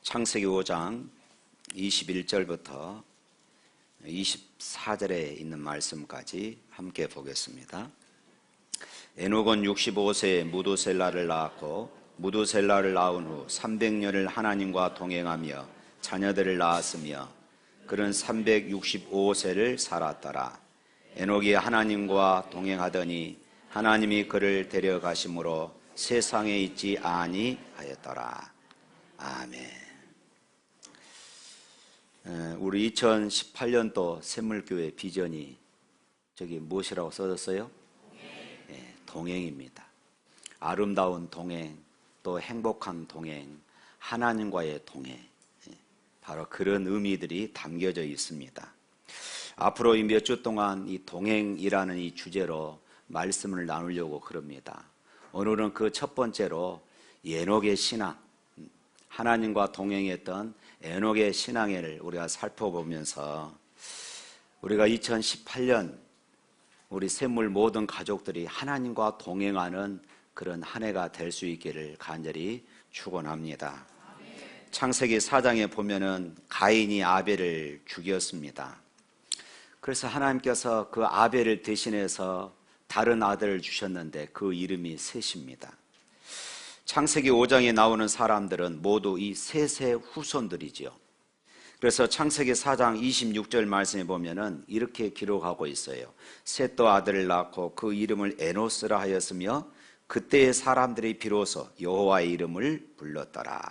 창세기 5장 21절부터 24절에 있는 말씀까지 함께 보겠습니다. 에녹은 65세에 무두셀라를 낳았고 무두셀라를 낳은 후 300년을 하나님과 동행하며 자녀들을 낳았으며 그는 365세를 살았더라. 에녹이 하나님과 동행하더니 하나님이 그를 데려가심으로 세상에 있지 아니하였더라. 아멘. 우리 2018년도 샘물교회 비전이 저기 무엇이라고 써졌어요? 동행입니다. 아름다운 동행, 또 행복한 동행, 하나님과의 동행, 바로 그런 의미들이 담겨져 있습니다. 앞으로 몇 주 동안 이 동행이라는 이 주제로 말씀을 나누려고 그럽니다. 오늘은 그 첫 번째로 에녹의 신앙, 하나님과 동행했던 에녹의 신앙을 우리가 살펴보면서 우리가 2018년 우리 샘물 모든 가족들이 하나님과 동행하는 그런 한 해가 될 수 있기를 간절히 축원합니다. 창세기 4장에 보면은 가인이 아벨을 죽였습니다. 그래서 하나님께서 그 아벨을 대신해서 다른 아들을 주셨는데 그 이름이 셋입니다. 창세기 5장에 나오는 사람들은 모두 이 셋의 후손들이죠. 그래서 창세기 4장 26절 말씀에 보면은 이렇게 기록하고 있어요. 셋도 아들을 낳고 그 이름을 에노스라 하였으며 그때의 사람들이 비로소 여호와의 이름을 불렀더라.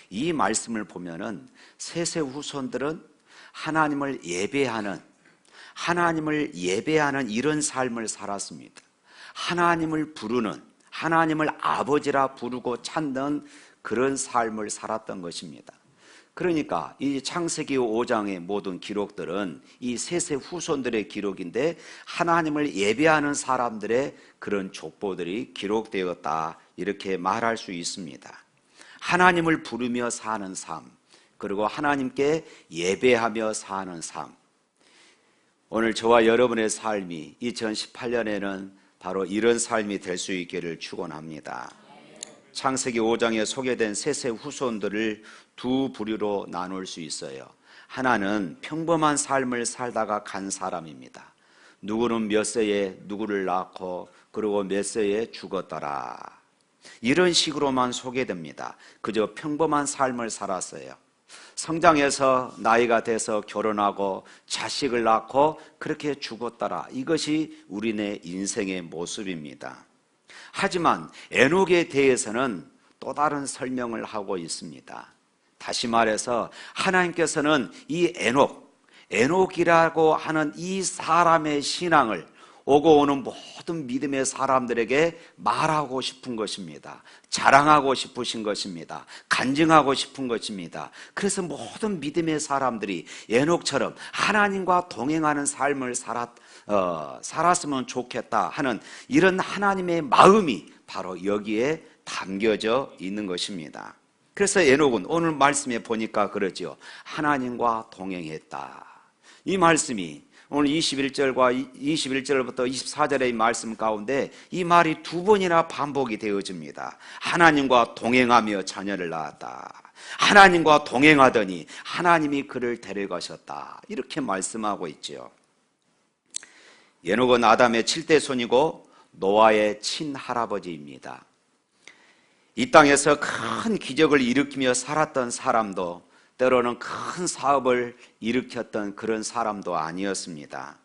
이 말씀을 보면은 셋의 후손들은 하나님을 예배하는 이런 삶을 살았습니다. 하나님을 부르는, 하나님을 아버지라 부르고 찾는 그런 삶을 살았던 것입니다. 그러니까 이 창세기 5장의 모든 기록들은 이 셋의 후손들의 기록인데 하나님을 예배하는 사람들의 그런 족보들이 기록되었다, 이렇게 말할 수 있습니다. 하나님을 부르며 사는 삶, 그리고 하나님께 예배하며 사는 삶. 오늘 저와 여러분의 삶이 2018년에는 바로 이런 삶이 될 수 있기를 축원합니다. 창세기 5장에 소개된 셋의 후손들을 두 부류로 나눌 수 있어요. 하나는 평범한 삶을 살다가 간 사람입니다. 누구는 몇 세에 누구를 낳고 그리고 몇 세에 죽었더라, 이런 식으로만 소개됩니다. 그저 평범한 삶을 살았어요. 성장해서 나이가 돼서 결혼하고 자식을 낳고 그렇게 죽었더라, 이것이 우리네 인생의 모습입니다. 하지만 에녹에 대해서는 또 다른 설명을 하고 있습니다. 다시 말해서 하나님께서는 이 에녹이라고 하는 이 사람의 신앙을 오고 오는 모든 믿음의 사람들에게 말하고 싶은 것입니다. 자랑하고 싶으신 것입니다. 간증하고 싶은 것입니다. 그래서 모든 믿음의 사람들이 에녹처럼 하나님과 동행하는 삶을 살았으면 좋겠다 하는 이런 하나님의 마음이 바로 여기에 담겨져 있는 것입니다. 그래서 에녹은 오늘 말씀에 보니까 그러죠. 하나님과 동행했다. 이 말씀이 오늘 21절부터 24절의 말씀 가운데 이 말이 두 번이나 반복이 되어집니다. 하나님과 동행하며 자녀를 낳았다. 하나님과 동행하더니 하나님이 그를 데려가셨다. 이렇게 말씀하고 있죠. 에녹은 아담의 7대 손이고 노아의 친할아버지입니다. 이 땅에서 큰 기적을 일으키며 살았던 사람도, 때로는 큰 사업을 일으켰던 그런 사람도 아니었습니다.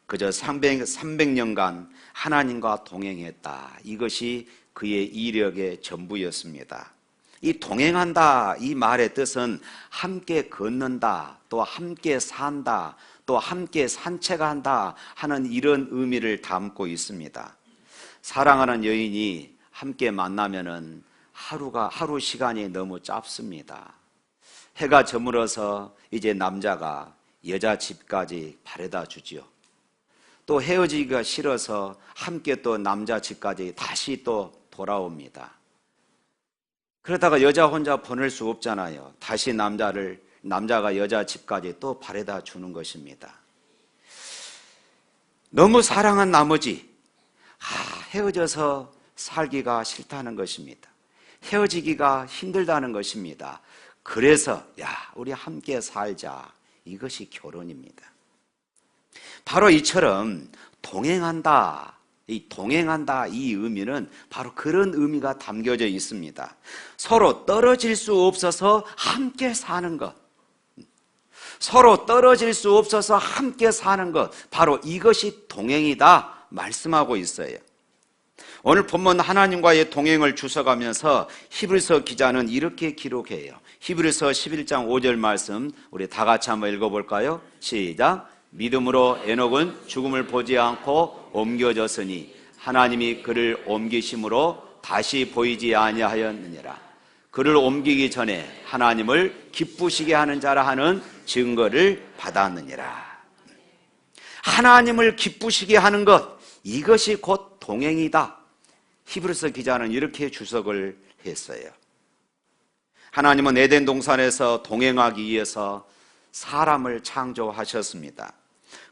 그저 300년간 하나님과 동행했다, 이것이 그의 이력의 전부였습니다. 이 동행한다, 이 말의 뜻은 함께 걷는다, 또 함께 산다, 또 함께 산책한다 하는 이런 의미를 담고 있습니다. 사랑하는 여인이 함께 만나면은 하루 시간이 너무 짧습니다. 해가 저물어서 이제 남자가 여자 집까지 바래다 주지요. 또 헤어지기가 싫어서 함께 또 남자 집까지 다시 또 돌아옵니다. 그러다가 여자 혼자 보낼 수 없잖아요. 다시 남자가 여자 집까지 또 바래다 주는 것입니다. 너무 사랑한 나머지 헤어져서 살기가 싫다는 것입니다. 헤어지기가 힘들다는 것입니다. 그래서 우리 함께 살자. 이것이 결혼입니다. 바로 이처럼 동행한다. 이 의미는 바로 그런 의미가 담겨져 있습니다. 서로 떨어질 수 없어서 함께 사는 것. 서로 떨어질 수 없어서 함께 사는 것. 바로 이것이 동행이다 말씀하고 있어요. 오늘 본문 하나님과의 동행을 주석하면서 히브리서 기자는 이렇게 기록해요. 히브리서 11장 5절 말씀 우리 다 같이 한번 읽어볼까요? 시작. 믿음으로 에녹은 죽음을 보지 않고 옮겨졌으니 하나님이 그를 옮기심으로 다시 보이지 아니하였느니라. 그를 옮기기 전에 하나님을 기쁘시게 하는 자라 하는 증거를 받았느니라. 하나님을 기쁘시게 하는 것, 이것이 곧 동행이다. 히브리서 기자는 이렇게 주석을 했어요. 하나님은 에덴 동산에서 동행하기 위해서 사람을 창조하셨습니다.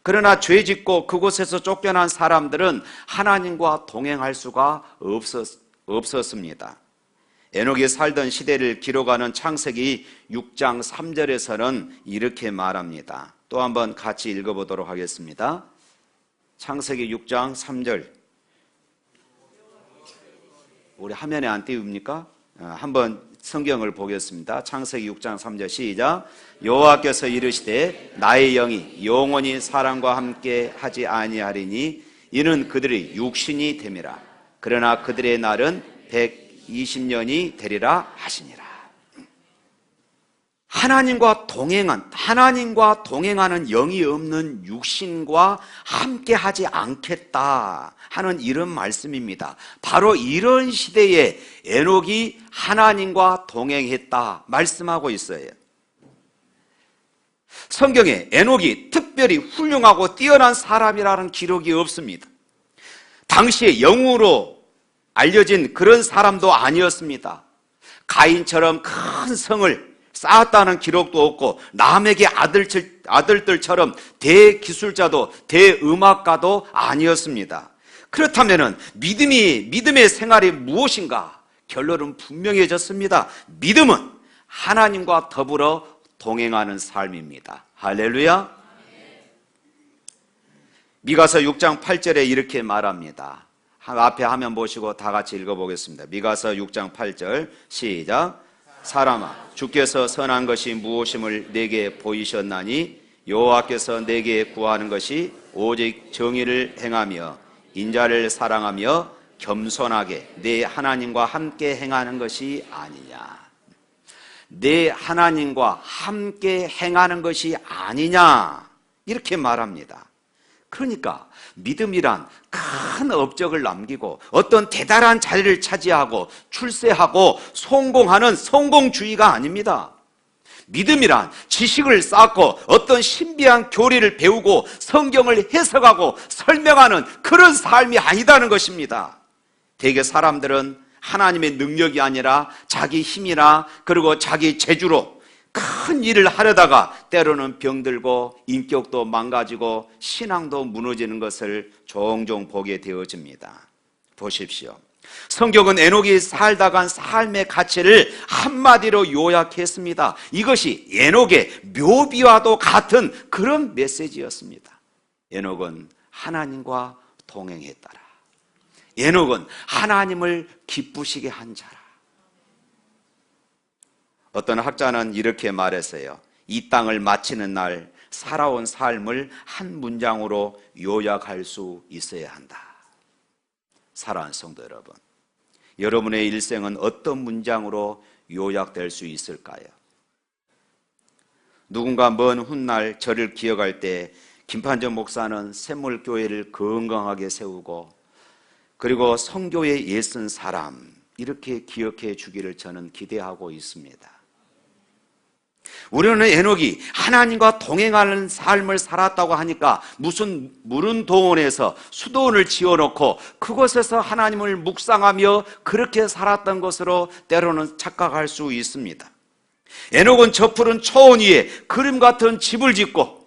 그러나 죄 짓고 그곳에서 쫓겨난 사람들은 하나님과 동행할 수가 없었습니다. 에녹이 살던 시대를 기록하는 창세기 6장 3절에서는 이렇게 말합니다. 또 한번 같이 읽어보도록 하겠습니다. 창세기 6장 3절. 우리 화면에 안 띄웁니까? 한번 성경을 보겠습니다. 창세기 6장 3절 시작. 여호와께서 이르시되 나의 영이 영원히 사람과 함께 하지 아니하리니 이는 그들이 육신이 됨이라. 그러나 그들의 날은 120년이 되리라 하시니라. 하나님과 동행하는 영이 없는 육신과 함께 하지 않겠다 하는 이런 말씀입니다. 바로 이런 시대에 에녹이 하나님과 동행했다 말씀하고 있어요. 성경에 에녹이 특별히 훌륭하고 뛰어난 사람이라는 기록이 없습니다. 당시에 영웅으로 알려진 그런 사람도 아니었습니다. 가인처럼 큰 성을 쌓았다는 기록도 없고 남에게 아들들처럼 대기술자도 대음악가도 아니었습니다. 그렇다면 믿음의 생활이 무엇인가? 결론은 분명해졌습니다. 믿음은 하나님과 더불어 동행하는 삶입니다. 할렐루야. 미가서 6장 8절에 이렇게 말합니다. 앞에 화면 보시고 다 같이 읽어보겠습니다. 미가서 6장 8절 시작. 사람아, 주께서 선한 것이 무엇임을 내게 보이셨나니 여호와께서 내게 구하는 것이 오직 정의를 행하며 인자를 사랑하며 겸손하게 내 하나님과 함께 행하는 것이 아니냐. 내 하나님과 함께 행하는 것이 아니냐 이렇게 말합니다. 그러니까 믿음이란 큰 업적을 남기고 어떤 대단한 자리를 차지하고 출세하고 성공하는 성공주의가 아닙니다. 믿음이란 지식을 쌓고 어떤 신비한 교리를 배우고 성경을 해석하고 설명하는 그런 삶이 아니다는 것입니다. 대개 사람들은 하나님의 능력이 아니라 자기 힘이나 그리고 자기 재주로 큰 일을 하려다가 때로는 병들고 인격도 망가지고 신앙도 무너지는 것을 종종 보게 되어집니다. 보십시오. 성경은 에녹이 살다간 삶의 가치를 한마디로 요약했습니다. 이것이 에녹의 묘비와도 같은 그런 메시지였습니다. 에녹은 하나님과 동행했더라. 에녹은 하나님을 기쁘시게 한 자라. 어떤 학자는 이렇게 말했어요. 이 땅을 마치는 날 살아온 삶을 한 문장으로 요약할 수 있어야 한다. 사랑하는 성도 여러분, 여러분의 일생은 어떤 문장으로 요약될 수 있을까요? 누군가 먼 훗날 저를 기억할 때 김판전 목사는 샘물교회를 건강하게 세우고 그리고 성교에 애쓴 사람 이렇게 기억해 주기를 저는 기대하고 있습니다. 우리는 에녹이 하나님과 동행하는 삶을 살았다고 하니까 무슨 무릉도원에서 수도원을 지어놓고 그곳에서 하나님을 묵상하며 그렇게 살았던 것으로 때로는 착각할 수 있습니다. 에녹은 저 푸른 초원 위에 그림 같은 집을 짓고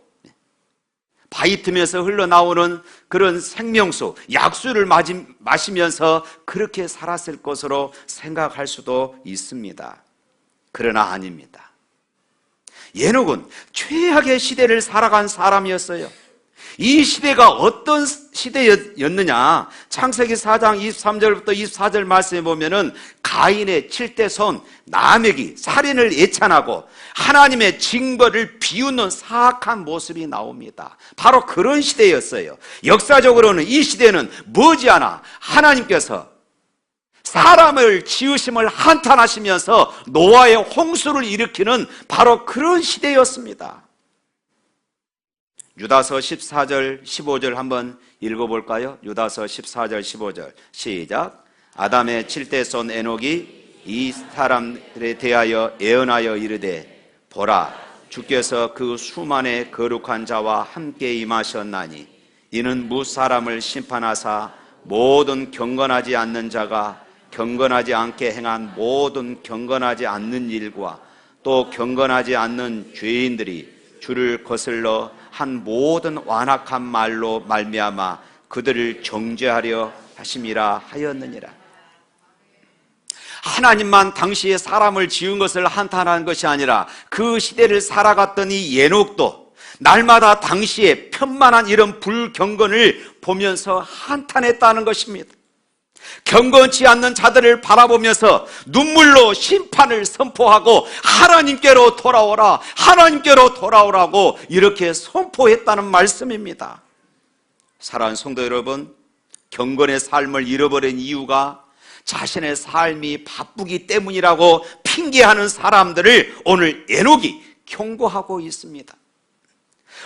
바위 틈에서 흘러나오는 그런 생명수, 약수를 마시면서 그렇게 살았을 것으로 생각할 수도 있습니다. 그러나 아닙니다. 에녹은 최악의 시대를 살아간 사람이었어요. 이 시대가 어떤 시대였느냐? 창세기 4장 23절부터 24절 말씀에 보면은 가인의 7대 손 라멕이 살인을 예찬하고 하나님의 징벌을 비웃는 사악한 모습이 나옵니다. 바로 그런 시대였어요. 역사적으로는 이 시대는 머지않아 하나님께서 사람을 지으심을 한탄하시면서 노아의 홍수를 일으키는 바로 그런 시대였습니다. 유다서 14절 15절 한번 읽어볼까요? 유다서 14절 15절 시작. 아담의 7대 손 에녹이 이 사람들에 대하여 예언하여 이르되 보라, 주께서 그 수만의 거룩한 자와 함께 임하셨나니 이는 무사람을 심판하사 모든 경건하지 않는 자가 경건하지 않게 행한 모든 경건하지 않는 일과 또 경건하지 않는 죄인들이 주를 거슬러 한 모든 완악한 말로 말미암아 그들을 정죄하려 하심이라 하였느니라. 하나님만 당시에 사람을 지은 것을 한탄하는 것이 아니라 그 시대를 살아갔던 이 에녹도 날마다 당시에 편만한 이런 불경건을 보면서 한탄했다는 것입니다. 경건치 않는 자들을 바라보면서 눈물로 심판을 선포하고 하나님께로 돌아오라, 하나님께로 돌아오라고 이렇게 선포했다는 말씀입니다. 사랑하는 성도 여러분, 경건의 삶을 잃어버린 이유가 자신의 삶이 바쁘기 때문이라고 핑계하는 사람들을 오늘 에녹이 경고하고 있습니다.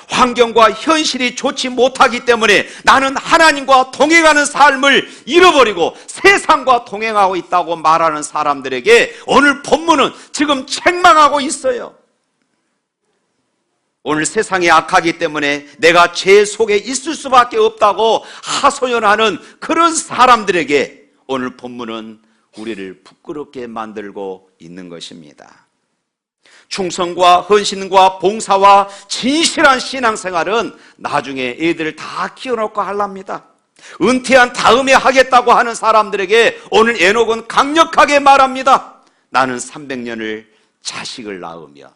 환경과 현실이 좋지 못하기 때문에 나는 하나님과 동행하는 삶을 잃어버리고 세상과 동행하고 있다고 말하는 사람들에게 오늘 본문은 지금 책망하고 있어요. 오늘 세상이 악하기 때문에 내가 죄 속에 있을 수밖에 없다고 하소연하는 그런 사람들에게 오늘 본문은 우리를 부끄럽게 만들고 있는 것입니다. 충성과 헌신과 봉사와 진실한 신앙생활은 나중에 애들을 다 키워놓고 하랍니다. 은퇴한 다음에 하겠다고 하는 사람들에게 오늘 에녹은 강력하게 말합니다. 나는 300년을 자식을 낳으며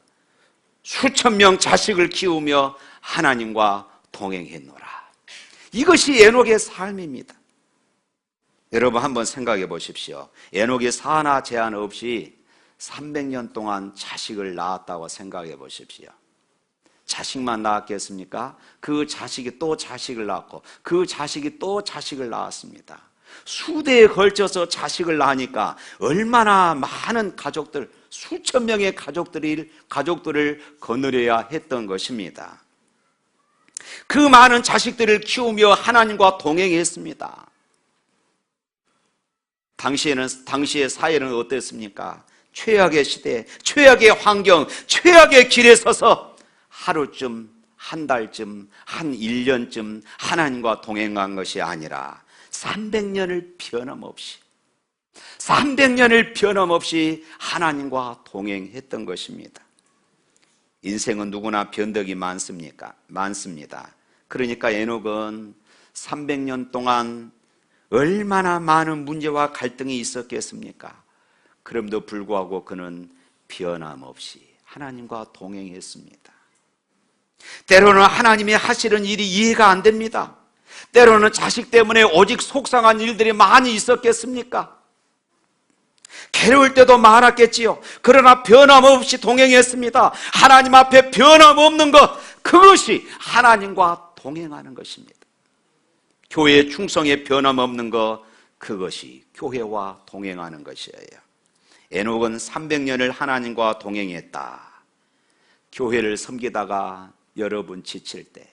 수천 명 자식을 키우며 하나님과 동행했노라. 이것이 에녹의 삶입니다. 여러분 한번 생각해 보십시오. 에녹이 사나 제한 없이 300년 동안 자식을 낳았다고 생각해 보십시오. 자식만 낳았겠습니까? 그 자식이 또 자식을 낳고 그 자식이 또 자식을 낳았습니다. 수대에 걸쳐서 자식을 낳으니까 얼마나 많은 가족들, 수천 명의 가족들을 거느려야 했던 것입니다. 그 많은 자식들을 키우며 하나님과 동행했습니다. 당시의 사회는 어땠습니까? 최악의 시대, 최악의 환경, 최악의 길에 서서 하루쯤, 한 달쯤, 한 1년쯤 하나님과 동행한 것이 아니라 300년을 변함없이 하나님과 동행했던 것입니다. 인생은 누구나 변덕이 많습니다. 그러니까 에녹은 300년 동안 얼마나 많은 문제와 갈등이 있었겠습니까? 그럼에도 불구하고 그는 변함없이 하나님과 동행했습니다. 때로는 하나님이 하시는 일이 이해가 안 됩니다. 때로는 자식 때문에 오직 속상한 일들이 많이 있었겠습니까? 괴로울 때도 많았겠지요. 그러나 변함없이 동행했습니다. 하나님 앞에 변함없는 것, 그것이 하나님과 동행하는 것입니다. 교회의 충성에 변함없는 것, 그것이 교회와 동행하는 것이에요. 에녹은 300년을 하나님과 동행했다. 교회를 섬기다가 여러분 지칠 때,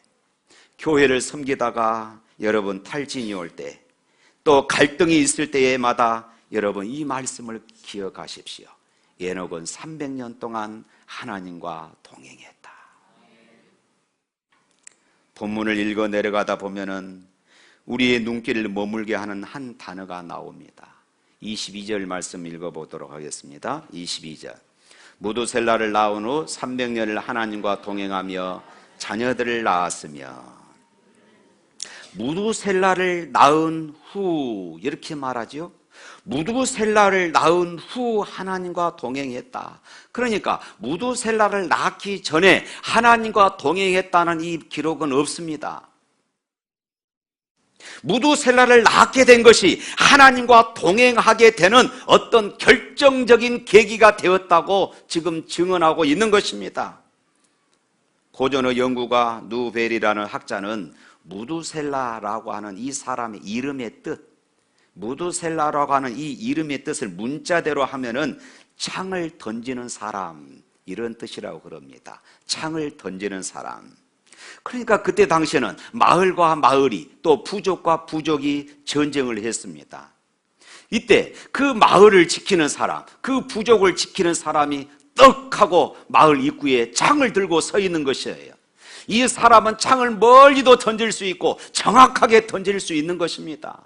교회를 섬기다가 여러분 탈진이 올 때, 또 갈등이 있을 때마다 여러분 이 말씀을 기억하십시오. 에녹은 300년 동안 하나님과 동행했다. 본문을 읽어 내려가다 보면은 우리의 눈길을 머물게 하는 한 단어가 나옵니다. 22절 말씀 읽어보도록 하겠습니다. 22절. 무두셀라를 낳은 후 300년을 하나님과 동행하며 자녀들을 낳았으며. 무두셀라를 낳은 후 이렇게 말하죠. 무두셀라를 낳은 후 하나님과 동행했다. 그러니까 무두셀라를 낳기 전에 하나님과 동행했다는 이 기록은 없습니다. 무두셀라를 낳게 된 것이 하나님과 동행하게 되는 어떤 결정적인 계기가 되었다고 지금 증언하고 있는 것입니다. 고전의 연구가 누벨이라는 학자는 무두셀라라고 하는 이 사람의 이름의 뜻, 무두셀라라고 하는 이 이름의 뜻을 문자대로 하면은 창을 던지는 사람, 이런 뜻이라고 그럽니다. 창을 던지는 사람. 그러니까 그때 당시에는 마을과 마을이 또 부족과 부족이 전쟁을 했습니다. 이때 그 마을을 지키는 사람, 그 부족을 지키는 사람이 떡 하고 마을 입구에 창을 들고 서 있는 것이에요. 이 사람은 창을 멀리도 던질 수 있고 정확하게 던질 수 있는 것입니다.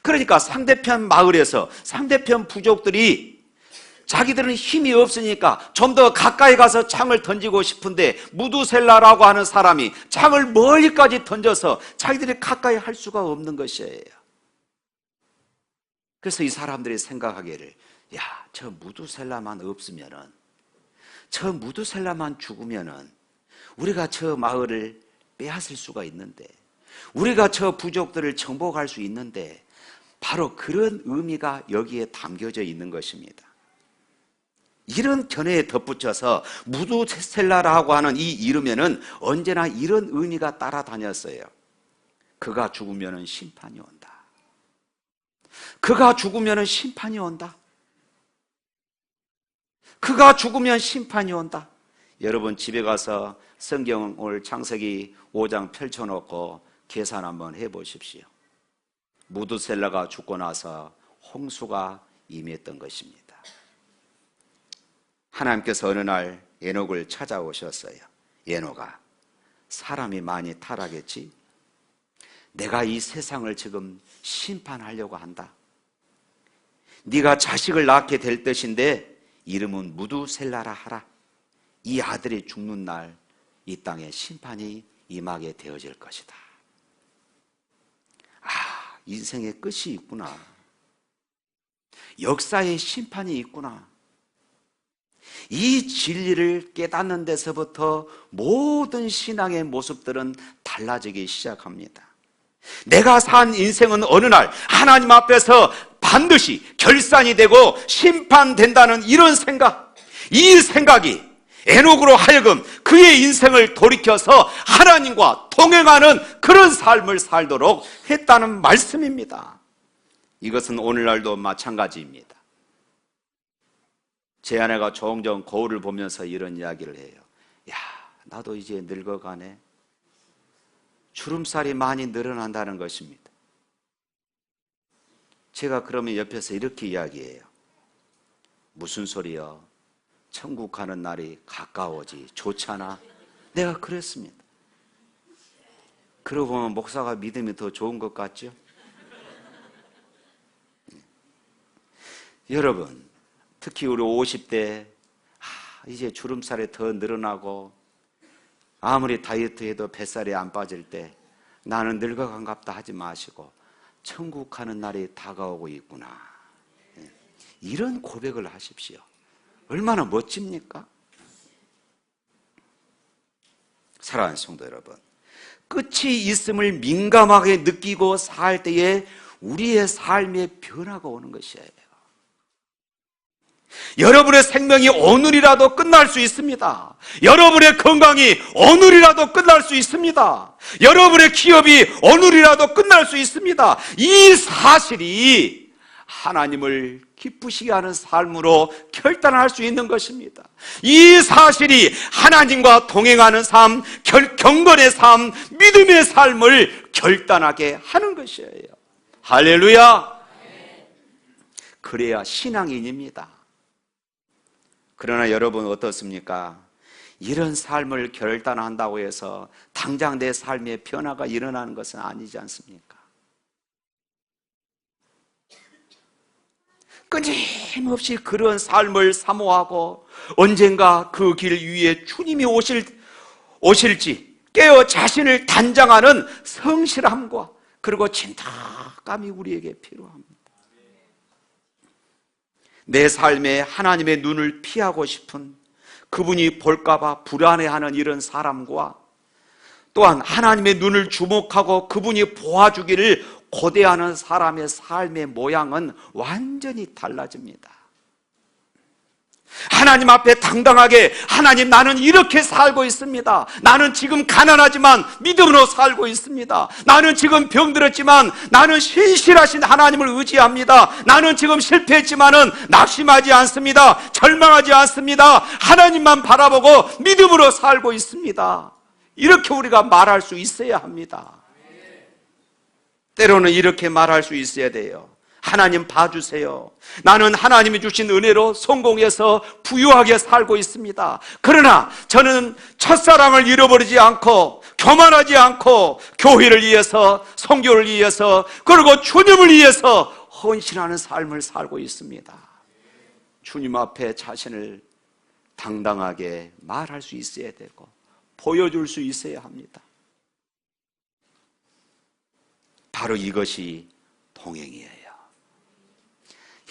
그러니까 상대편 마을에서 상대편 부족들이 자기들은 힘이 없으니까 좀 더 가까이 가서 창을 던지고 싶은데 무두셀라라고 하는 사람이 창을 멀리까지 던져서 자기들이 가까이 할 수가 없는 것이에요. 그래서 이 사람들이 생각하기를, 야, 저 무두셀라만 없으면은, 저 무두셀라만 죽으면은 우리가 저 마을을 빼앗을 수가 있는데, 우리가 저 부족들을 정복할 수 있는데, 바로 그런 의미가 여기에 담겨져 있는 것입니다. 이런 견해에 덧붙여서 무두셀라라고 하는 이 이름에는 언제나 이런 의미가 따라다녔어요. 그가 죽으면 심판이 온다. 그가 죽으면 심판이 온다. 그가 죽으면 심판이 온다. 여러분 집에 가서 성경 오늘 창세기 5장 펼쳐놓고 계산 한번 해보십시오. 무두셀라가 죽고 나서 홍수가 임했던 것입니다. 하나님께서 어느 날 에녹을 찾아오셨어요. 에녹아, 사람이 많이 타락했지? 내가 이 세상을 지금 심판하려고 한다. 네가 자식을 낳게 될 것인데 이름은 무두셀라라 하라. 이 아들이 죽는 날 이 땅에 심판이 임하게 되어질 것이다. 아, 인생의 끝이 있구나. 역사의 심판이 있구나. 이 진리를 깨닫는 데서부터 모든 신앙의 모습들은 달라지기 시작합니다. 내가 산 인생은 어느 날 하나님 앞에서 반드시 결산이 되고 심판된다는 이런 생각, 이 생각이 에녹으로 하여금 그의 인생을 돌이켜서 하나님과 동행하는 그런 삶을 살도록 했다는 말씀입니다. 이것은 오늘날도 마찬가지입니다. 제 아내가 종종 거울을 보면서 이런 이야기를 해요. 야, 나도 이제 늙어가네. 주름살이 많이 늘어난다는 것입니다. 제가 그러면 옆에서 이렇게 이야기해요. 무슨 소리요? 천국 가는 날이 가까워지. 좋잖아. 내가 그랬습니다. 그러고 보면 목사가 믿음이 더 좋은 것 같죠? 여러분, 특히 우리 50대 이제 주름살이 더 늘어나고 아무리 다이어트 해도 뱃살이 안 빠질 때 나는 늙어간갑다 하지 마시고 천국 가는 날이 다가오고 있구나. 이런 고백을 하십시오. 얼마나 멋집니까? 사랑하는 성도 여러분, 끝이 있음을 민감하게 느끼고 살 때에 우리의 삶의 변화가 오는 것이에요. 여러분의 생명이 오늘이라도 끝날 수 있습니다. 여러분의 건강이 오늘이라도 끝날 수 있습니다. 여러분의 기업이 오늘이라도 끝날 수 있습니다. 이 사실이 하나님을 기쁘시게 하는 삶으로 결단할 수 있는 것입니다. 이 사실이 하나님과 동행하는 삶, 경건의 삶, 믿음의 삶을 결단하게 하는 것이에요. 할렐루야! 그래야 신앙인입니다. 그러나 여러분 어떻습니까? 이런 삶을 결단한다고 해서 당장 내 삶의 변화가 일어나는 것은 아니지 않습니까? 끊임없이 그런 삶을 사모하고 언젠가 그 길 위에 주님이 오실지 깨어 자신을 단장하는 성실함과 그리고 진탁함이 우리에게 필요합니다. 내 삶에 하나님의 눈을 피하고 싶은, 그분이 볼까봐 불안해하는 이런 사람과, 또한 하나님의 눈을 주목하고 그분이 보아주기를 고대하는 사람의 삶의 모양은 완전히 달라집니다. 하나님 앞에 당당하게, 하나님, 나는 이렇게 살고 있습니다. 나는 지금 가난하지만 믿음으로 살고 있습니다. 나는 지금 병들었지만 나는 신실하신 하나님을 의지합니다. 나는 지금 실패했지만은 낙심하지 않습니다. 절망하지 않습니다. 하나님만 바라보고 믿음으로 살고 있습니다. 이렇게 우리가 말할 수 있어야 합니다. 때로는 이렇게 말할 수 있어야 돼요. 하나님 봐주세요. 나는 하나님이 주신 은혜로 성공해서 부유하게 살고 있습니다. 그러나 저는 첫사랑을 잃어버리지 않고, 교만하지 않고, 교회를 위해서, 성교를 위해서, 그리고 주님을 위해서 헌신하는 삶을 살고 있습니다. 주님 앞에 자신을 당당하게 말할 수 있어야 되고 보여줄 수 있어야 합니다. 바로 이것이 동행이에요.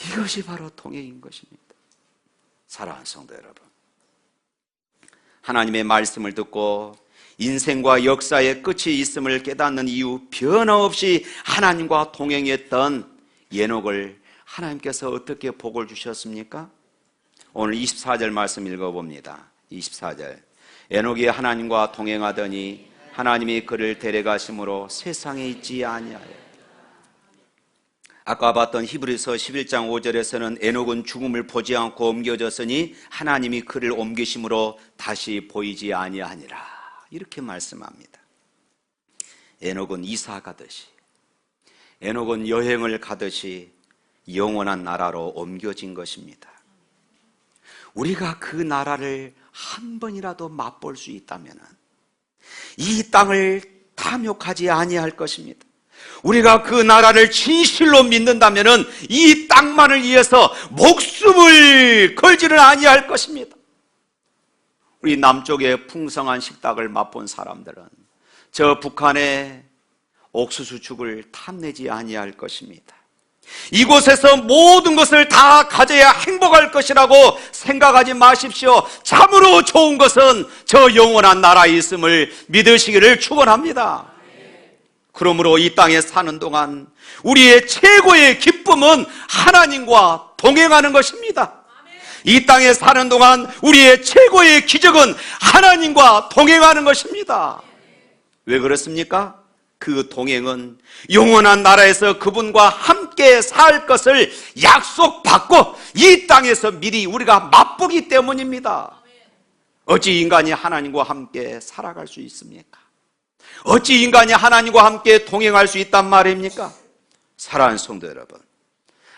이것이 바로 동행인 것입니다. 사랑하는 성도 여러분, 하나님의 말씀을 듣고 인생과 역사의 끝이 있음을 깨닫는 이후 변함없이 하나님과 동행했던 에녹을 하나님께서 어떻게 복을 주셨습니까? 오늘 24절 말씀 읽어봅니다. 24절, 에녹이 하나님과 동행하더니 하나님이 그를 데려가심으로 세상에 있지 아니하여. 아까 봤던 히브리서 11장 5절에서는 에녹은 죽음을 보지 않고 옮겨졌으니 하나님이 그를 옮기심으로 다시 보이지 아니하니라, 이렇게 말씀합니다. 에녹은 이사 가듯이, 에녹은 여행을 가듯이 영원한 나라로 옮겨진 것입니다. 우리가 그 나라를 한 번이라도 맛볼 수 있다면 이 땅을 탐욕하지 아니할 것입니다. 우리가 그 나라를 진실로 믿는다면 이 땅만을 위해서 목숨을 걸지는 아니할 것입니다. 우리 남쪽의 풍성한 식탁을 맛본 사람들은 저 북한의 옥수수죽을 탐내지 아니할 것입니다. 이곳에서 모든 것을 다 가져야 행복할 것이라고 생각하지 마십시오. 참으로 좋은 것은 저 영원한 나라에 있음을 믿으시기를 축원합니다. 그러므로 이 땅에 사는 동안 우리의 최고의 기쁨은 하나님과 동행하는 것입니다. 이 땅에 사는 동안 우리의 최고의 기적은 하나님과 동행하는 것입니다. 왜 그렇습니까? 그 동행은 영원한 나라에서 그분과 함께 살 것을 약속받고 이 땅에서 미리 우리가 맛보기 때문입니다. 어찌 인간이 하나님과 함께 살아갈 수 있습니까? 어찌 인간이 하나님과 함께 동행할 수 있단 말입니까? 사랑하는 성도 여러분,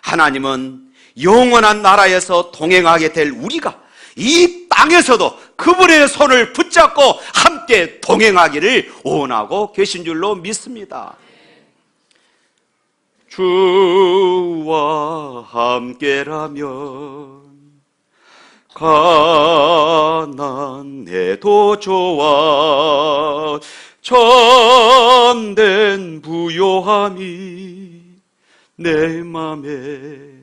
하나님은 영원한 나라에서 동행하게 될 우리가 이 땅에서도 그분의 손을 붙잡고 함께 동행하기를 원하고 계신 줄로 믿습니다. 주와 함께라면 가난해도 좋아, 참된 부요함이 내 맘에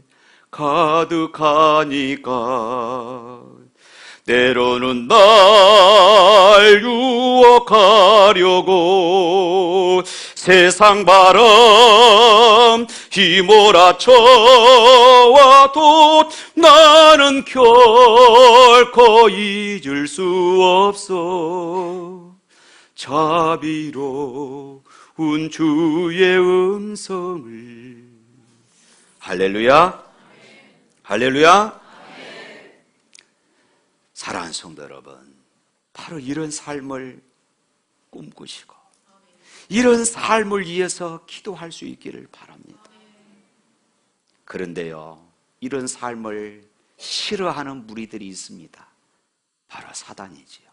가득하니까 때로는 날 유혹하려고 세상 바람 휘몰아쳐와도 나는 결코 잊을 수 없어. 자비로운 주의 음성을. 할렐루야, 할렐루야. 사랑하는 성도 여러분, 바로 이런 삶을 꿈꾸시고 이런 삶을 위해서 기도할 수 있기를 바랍니다. 그런데요, 이런 삶을 싫어하는 무리들이 있습니다. 바로 사단이지요.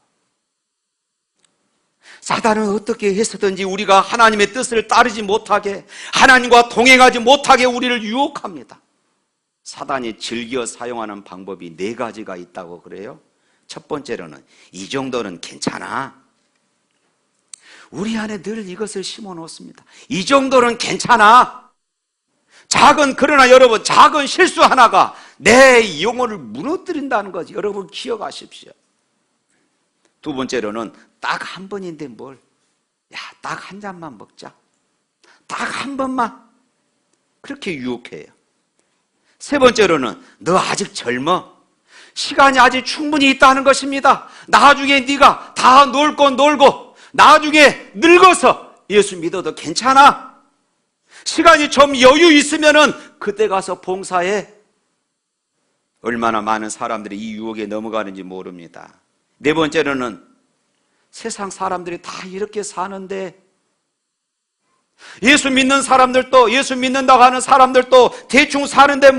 사단은 어떻게 해서든지 우리가 하나님의 뜻을 따르지 못하게, 하나님과 동행하지 못하게 우리를 유혹합니다. 사단이 즐겨 사용하는 방법이 4가지가 있다고 그래요. 첫 번째로는 이 정도는 괜찮아. 우리 안에 늘 이것을 심어 놓습니다. 이 정도는 괜찮아. 그러나 여러분, 작은 실수 하나가 내 영혼을 무너뜨린다는 거지. 여러분 기억하십시오. 두 번째로는 딱 한 번인데 뭘? 딱 한 잔만 먹자. 딱 한 번만. 그렇게 유혹해요. 세 번째로는 너 아직 젊어. 시간이 아직 충분히 있다는 것입니다. 나중에 네가 다 놀고 나중에 늙어서 예수 믿어도 괜찮아. 시간이 좀 여유 있으면은 그때 가서 봉사해. 얼마나 많은 사람들이 이 유혹에 넘어가는지 모릅니다. 네 번째로는 세상 사람들이 다 이렇게 사는데, 예수 믿는 사람들도, 예수 믿는다고 하는 사람들도 대충 사는데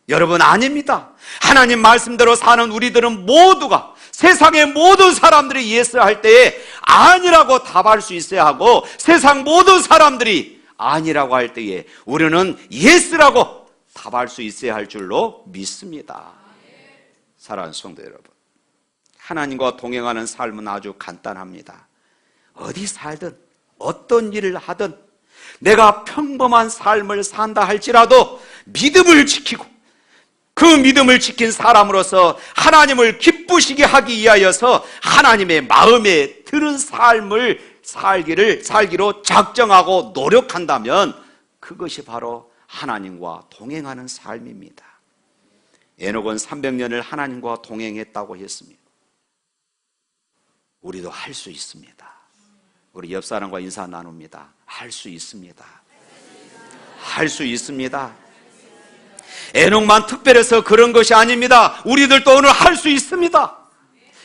여러분 아닙니다. 하나님 말씀대로 사는 우리들은 모두가, 세상의 모든 사람들이 예스할 때에 아니라고 답할 수 있어야 하고, 세상 모든 사람들이 아니라고 할 때에 우리는 예스라고 답할 수 있어야 할 줄로 믿습니다. 사랑하는 성도 여러분, 하나님과 동행하는 삶은 아주 간단합니다. 어디 살든 어떤 일을 하든 내가 평범한 삶을 산다 할지라도 믿음을 지키고, 그 믿음을 지킨 사람으로서 하나님을 기쁘시게 하기 위하여서 하나님의 마음에 드는 삶을 살기로 작정하고 노력한다면 그것이 바로 하나님과 동행하는 삶입니다. 에녹은 300년을 하나님과 동행했다고 했습니다. 우리도 할 수 있습니다. 우리 옆 사람과 인사 나눕니다. 할 수 있습니다. 할 수 있습니다. 에녹만 특별해서 그런 것이 아닙니다. 우리들도 오늘 할 수 있습니다.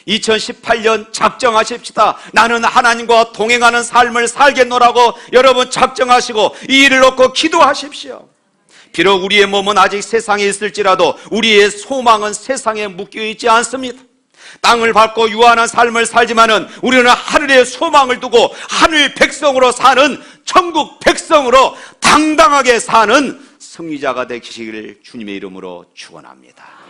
2018년 작정하십시다. 나는 하나님과 동행하는 삶을 살겠노라고 여러분 작정하시고 이 일을 놓고 기도하십시오. 비록 우리의 몸은 아직 세상에 있을지라도 우리의 소망은 세상에 묶여있지 않습니다. 땅을 밟고 유한한 삶을 살지만은 우리는 하늘의 소망을 두고 하늘 백성으로 사는, 천국 백성으로 당당하게 사는 승리자가 되시기를 주님의 이름으로 축원합니다.